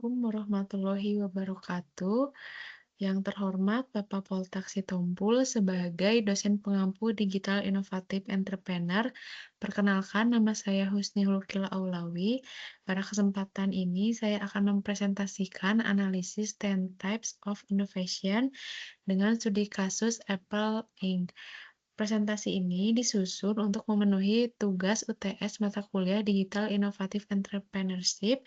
Assalamualaikum warahmatullahi wabarakatuh. Yang terhormat Bapak Poltak Sitompul sebagai dosen pengampu digital inovatif entrepreneur. Perkenalkan, nama saya Husni Hulkila Aulawi. Pada kesempatan ini saya akan mempresentasikan analisis 10 types of innovation dengan studi kasus Apple Inc. Presentasi ini disusun untuk memenuhi tugas UTS mata kuliah Digital Innovative Entrepreneurship.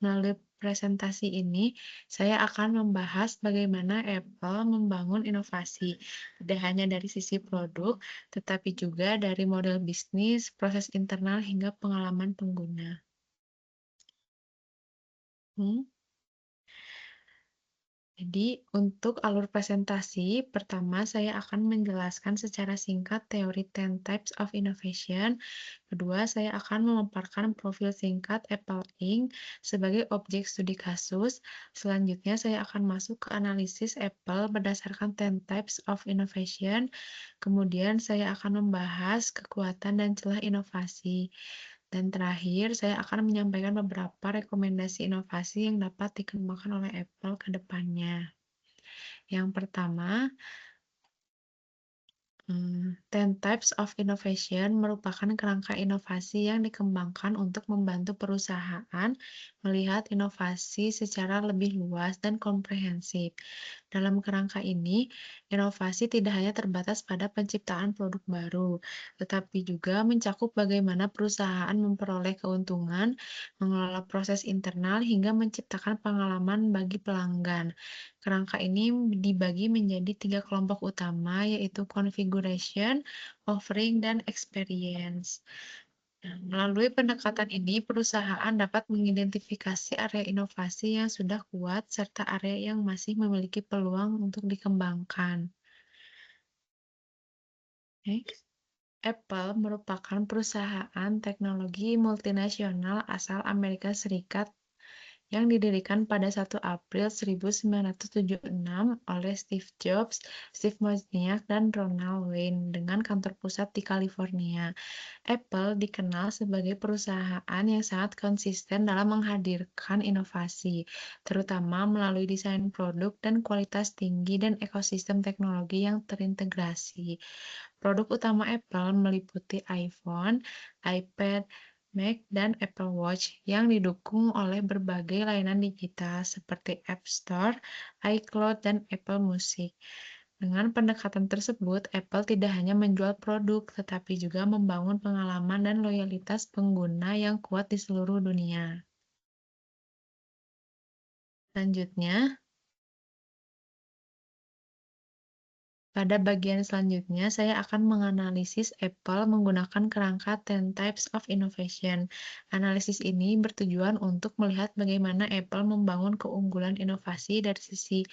Melalui presentasi ini, saya akan membahas bagaimana Apple membangun inovasi, tidak hanya dari sisi produk, tetapi juga dari model bisnis, proses internal, hingga pengalaman pengguna. Hmm. Jadi, untuk alur presentasi, pertama saya akan menjelaskan secara singkat teori 10 types of innovation. Kedua, saya akan memaparkan profil singkat Apple Inc. sebagai objek studi kasus. Selanjutnya, saya akan masuk ke analisis Apple berdasarkan 10 types of innovation. Kemudian, saya akan membahas kekuatan dan celah inovasi. Dan terakhir, saya akan menyampaikan beberapa rekomendasi inovasi yang dapat dikembangkan oleh Apple ke depannya. Yang pertama, 10 Types of Innovation merupakan kerangka inovasi yang dikembangkan untuk membantu perusahaan melihat inovasi secara lebih luas dan komprehensif. Dalam kerangka ini, inovasi tidak hanya terbatas pada penciptaan produk baru, tetapi juga mencakup bagaimana perusahaan memperoleh keuntungan, mengelola proses internal, hingga menciptakan pengalaman bagi pelanggan. Kerangka ini dibagi menjadi tiga kelompok utama, yaitu configuration, offering, dan experience. Nah, melalui pendekatan ini, perusahaan dapat mengidentifikasi area inovasi yang sudah kuat serta area yang masih memiliki peluang untuk dikembangkan. Next. Apple merupakan perusahaan teknologi multinasional asal Amerika Serikat yang didirikan pada 1 April 1976 oleh Steve Jobs, Steve Wozniak, dan Ronald Wayne dengan kantor pusat di California. Apple dikenal sebagai perusahaan yang sangat konsisten dalam menghadirkan inovasi, terutama melalui desain produk dan kualitas tinggi dan ekosistem teknologi yang terintegrasi. Produk utama Apple meliputi iPhone, iPad, Mac, dan Apple Watch yang didukung oleh berbagai layanan digital seperti App Store, iCloud, dan Apple Music. Dengan pendekatan tersebut, Apple tidak hanya menjual produk, tetapi juga membangun pengalaman dan loyalitas pengguna yang kuat di seluruh dunia. Selanjutnya, pada bagian selanjutnya, saya akan menganalisis Apple menggunakan kerangka 10 Types of Innovation. Analisis ini bertujuan untuk melihat bagaimana Apple membangun keunggulan inovasi dari sisi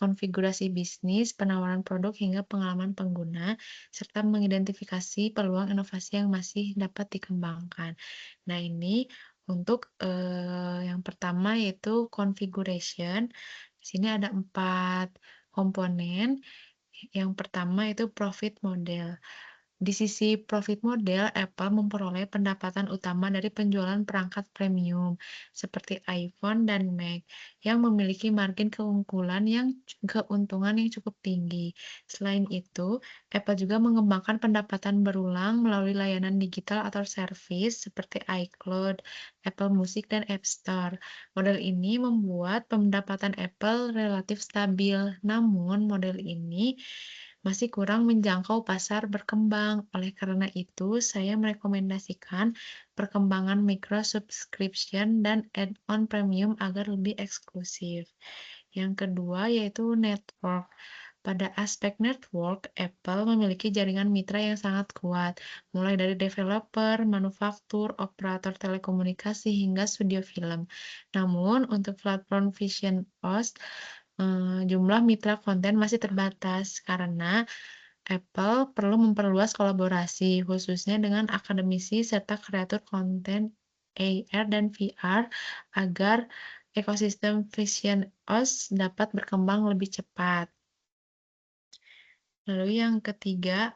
konfigurasi bisnis, penawaran produk, hingga pengalaman pengguna, serta mengidentifikasi peluang inovasi yang masih dapat dikembangkan. Nah, ini untuk yang pertama yaitu configuration. Di sini ada 4 komponen. Yang pertama itu profit model. Di sisi profit model, Apple memperoleh pendapatan utama dari penjualan perangkat premium seperti iPhone dan Mac yang memiliki margin keuntungan yang cukup tinggi. Selain itu, Apple juga mengembangkan pendapatan berulang melalui layanan digital atau service seperti iCloud, Apple Music, dan App Store. Model ini membuat pendapatan Apple relatif stabil. Namun, model ini masih kurang menjangkau pasar berkembang. Oleh karena itu, saya merekomendasikan perkembangan micro subscription dan add-on premium agar lebih eksklusif. Yang kedua yaitu network. Pada aspek network, Apple memiliki jaringan mitra yang sangat kuat, mulai dari developer, manufaktur, operator telekomunikasi, hingga studio film. Namun, untuk platform Vision OS, jumlah mitra konten masih terbatas karena Apple perlu memperluas kolaborasi, khususnya dengan akademisi serta kreator konten AR dan VR, agar ekosistem Vision OS dapat berkembang lebih cepat. Lalu yang ketiga,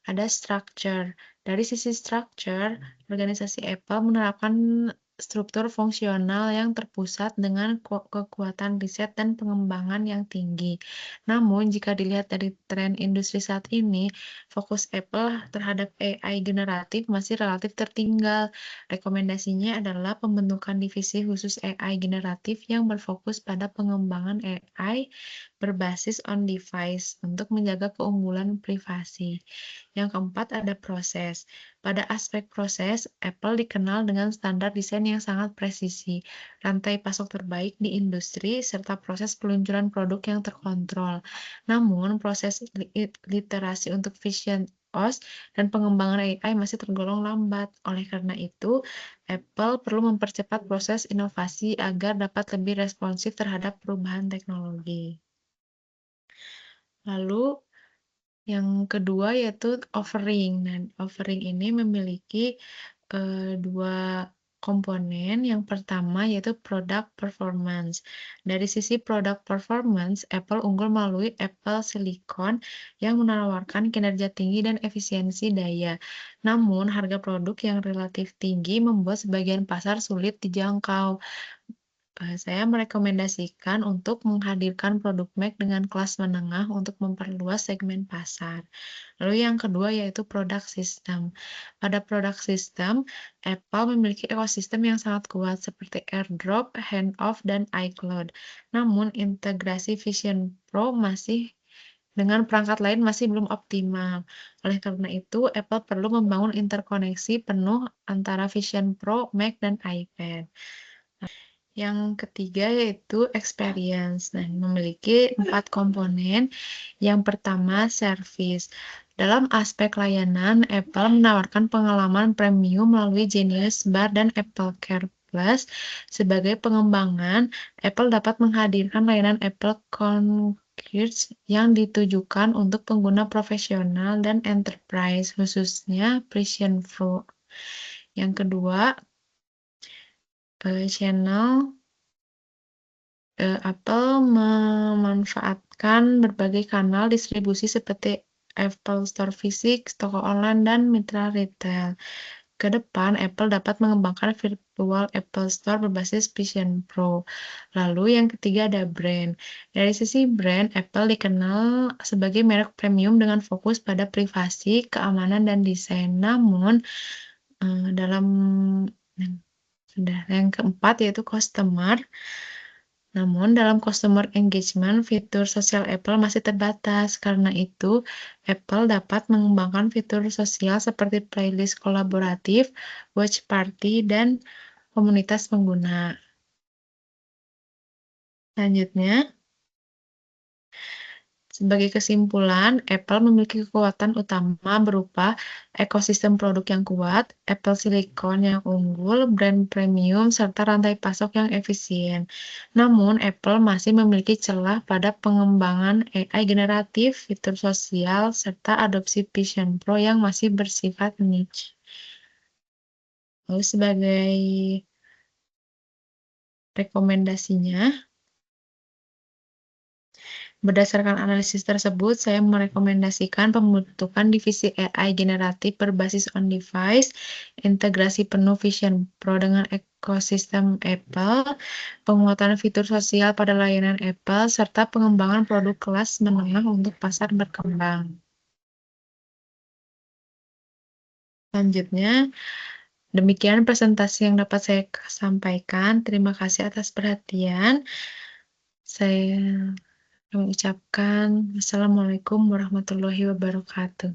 ada structure. Dari sisi structure, organisasi Apple menerapkan struktur fungsional yang terpusat dengan kekuatan riset dan pengembangan yang tinggi. Namun, jika dilihat dari tren industri saat ini, fokus Apple terhadap AI generatif masih relatif tertinggal. Rekomendasinya adalah pembentukan divisi khusus AI generatif yang berfokus pada pengembangan AI berbasis on device untuk menjaga keunggulan privasi. Yang keempat ada proses. Pada aspek proses, Apple dikenal dengan standar desain yang sangat presisi, rantai pasok terbaik di industri, serta proses peluncuran produk yang terkontrol. Namun, proses literasi untuk Vision OS dan pengembangan AI masih tergolong lambat. Oleh karena itu, Apple perlu mempercepat proses inovasi agar dapat lebih responsif terhadap perubahan teknologi. Lalu yang kedua yaitu offering. Nah, offering ini memiliki, 2 komponen. Yang pertama yaitu product performance. Dari sisi product performance, Apple unggul melalui Apple Silicon yang menawarkan kinerja tinggi dan efisiensi daya. Namun, harga produk yang relatif tinggi membuat sebagian pasar sulit dijangkau. Saya merekomendasikan untuk menghadirkan produk Mac dengan kelas menengah untuk memperluas segmen pasar. Lalu yang kedua yaitu produk sistem. Pada produk sistem, Apple memiliki ekosistem yang sangat kuat seperti AirDrop, Handoff, dan iCloud. Namun, integrasi Vision Pro dengan perangkat lain masih belum optimal. Oleh karena itu, Apple perlu membangun interkoneksi penuh antara Vision Pro, Mac, dan iPad. Yang ketiga yaitu experience. Nah, memiliki 4 komponen. Yang pertama, service. Dalam aspek layanan, Apple menawarkan pengalaman premium melalui Genius Bar dan Apple Care Plus. Sebagai pengembangan, Apple dapat menghadirkan layanan Apple Concierge yang ditujukan untuk pengguna profesional dan enterprise, khususnya Vision Pro. Yang kedua, channel Apple memanfaatkan berbagai kanal distribusi seperti Apple Store fisik, toko online, dan mitra retail. Ke depan, Apple dapat mengembangkan virtual Apple Store berbasis Vision Pro. Lalu yang ketiga ada brand. Dari sisi brand, Apple dikenal sebagai merek premium dengan fokus pada privasi, keamanan, dan desain. Namun, dalam yang keempat yaitu customer. Namun, dalam customer engagement, fitur sosial Apple masih terbatas. Karena itu, Apple dapat mengembangkan fitur sosial seperti playlist kolaboratif, watch party, dan komunitas pengguna. Selanjutnya, sebagai kesimpulan, Apple memiliki kekuatan utama berupa ekosistem produk yang kuat, Apple Silicon yang unggul, brand premium, serta rantai pasok yang efisien. Namun, Apple masih memiliki celah pada pengembangan AI generatif, fitur sosial, serta adopsi Vision Pro yang masih bersifat niche. Lalu sebagai rekomendasinya, berdasarkan analisis tersebut, saya merekomendasikan pembentukan divisi AI generatif berbasis on-device, integrasi penuh Vision Pro dengan ekosistem Apple, penguatan fitur sosial pada layanan Apple, serta pengembangan produk kelas menengah untuk pasar berkembang. Selanjutnya, demikian presentasi yang dapat saya sampaikan. Terima kasih atas perhatian. Saya mengucapkan wassalamualaikum warahmatullahi wabarakatuh.